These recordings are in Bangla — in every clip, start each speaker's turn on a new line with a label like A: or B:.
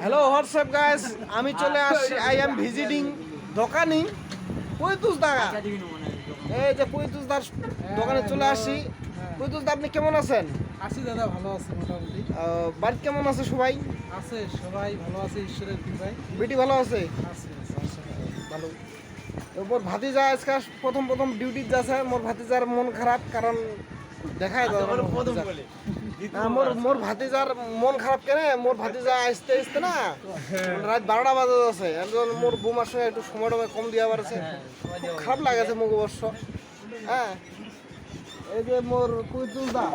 A: হ্যালো হোয়াটসঅ্যাপ গাইস, আমি চলে আসছি। আই এম ভিজিটিং দোকানি পৈতুস দাগা। এই যে পৈতুস দার দোকানে চলে আসি। পৈতুস দা, আপনি কেমন আছেন?
B: আছি দাদা, ভালো আছে মোটামুটি।
A: বাড়িতে কেমন আছে সবাই?
B: আছে, সবাই ভালো আছে ঈশ্বরের কৃপায়।
A: বেটি ভালো আছে?
B: আছে
A: ভালো। তো মোর ভাতিজা আজকে প্রথম ডিউটি যাচ্ছে। মোর ভাতিজার মন খারাপ, কারণ দেখায় মোর ভাতিজার মন খারাপ কেন? মোর ভাতিজা আসতে আসতে না রাত 12টা বাজে আছে। মোর বৌমার সঙ্গে একটু সময় কম দিয়া পারছে, খুব খারাপ লাগেছে মোক অবশ্য। হ্যাঁ, এই যে মোর পৈতুস দা,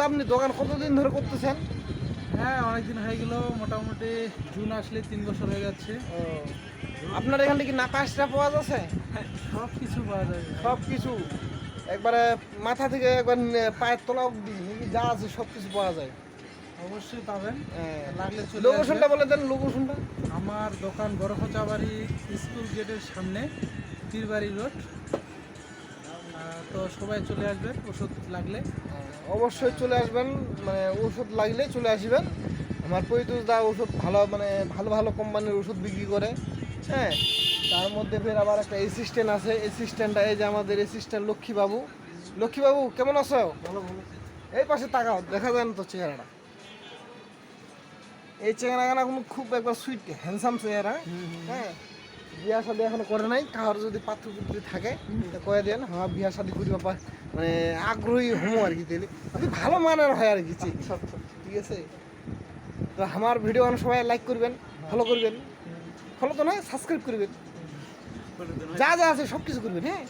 A: আপনি দোকান কতদিন ধরে করতেছেন?
B: হ্যাঁ, অনেকদিন হয়ে গেল, মোটামুটি জুন আসলে 3 বছর হয়ে যাচ্ছে।
A: আপনার এখান থেকে নাকাশটা পাওয়া যাচ্ছে?
B: সব কিছু পাওয়া যায়,
A: সব কিছু একবারে মাথা থেকে একবার পায়ের তলা অব্দি যা আছে সব কিছু পাওয়া যায়।
B: অবশ্যই পাবেন, লাগলে চলে
A: লোকেশনটা
B: আসবেন।
A: বলে দেন, লোকেশনটা।
B: আমার দোকান বড়খোঁচাবাড়ি স্কুল গেটের সামনে, তীরবাড়ি রোড। তো সবাই চলে আসবেন ওষুধ লাগলে।
A: অবশ্যই চলে আসবেন, মানে ওষুধ লাগলে চলে আসবেন। আমার পৈতুস দা ওষুধ ভালো, মানে ভালো ভালো কোম্পানির ওষুধ বিক্রি করে। হ্যাঁ, তার মধ্যে ফের আবার একটা অ্যাসিস্ট্যান্ট আছে। অ্যাসিস্ট্যান্টটা এই যে আমাদের অ্যাসিস্ট্যান্ট লক্ষ্মীবাবু। লক্ষ্মীবাবু কেমন আছো?
B: ভালো ভালো।
A: এই পাশে তাকাও, দেখা যায় না তো চেহারাটা। এই চেহারা খুব একবার সুইট হ্যান্ডসাম চেহারা। হ্যাঁ, বিয়া শাদি এখনো করে নাই। কাহার যদি পাত্র পুত্রী থাকে কয়ে দেন, হ্যাঁ বিয়া শাদি করি বাবা, মানে আগ্রহী হমো আর কি। তাহলে আপনি ভালো মানের হয় আর কি। ঠিক আছে, তো আমার ভিডিও সবাই লাইক করবেন, ফলো করবেন। ফলো তো নয়, সাবস্ক্রাইব করবেন, যা যা আছে সব কিছু করবেন। হ্যাঁ,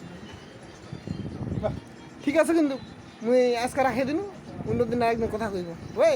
A: ঠিক আছে, কিন্তু মুই আজকে রাখে দিন, অন্য দিন আরেকদিন কথা কইব। ওই